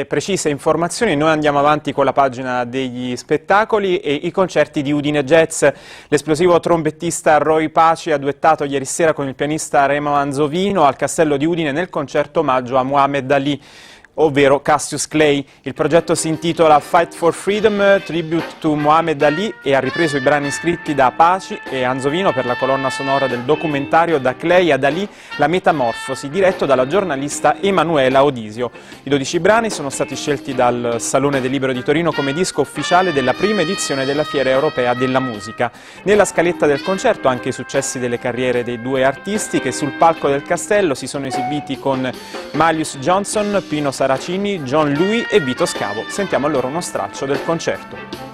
Precise informazioni, noi andiamo avanti con la pagina degli spettacoli e i concerti di Udine Jazz. L'esplosivo trombettista Roy Paci ha duettato ieri sera con il pianista Remo Anzovino al Castello di Udine nel concerto omaggio a Muhammad Ali, ovvero Cassius Clay. Il progetto si intitola Fight for Freedom, Tribute to Muhammad Ali, e ha ripreso i brani scritti da Paci e Anzovino per la colonna sonora del documentario Da Clay ad Ali, la metamorfosi, diretto dalla giornalista Emanuela Odisio. I 12 brani sono stati scelti dal Salone del Libro di Torino come disco ufficiale della prima edizione della Fiera Europea della Musica. Nella scaletta del concerto anche i successi delle carriere dei due artisti che sul palco del Castello si sono esibiti con Marius Johnson, Pino Saracini, John Louis e Vito Scavo. Sentiamo allora uno straccio del concerto.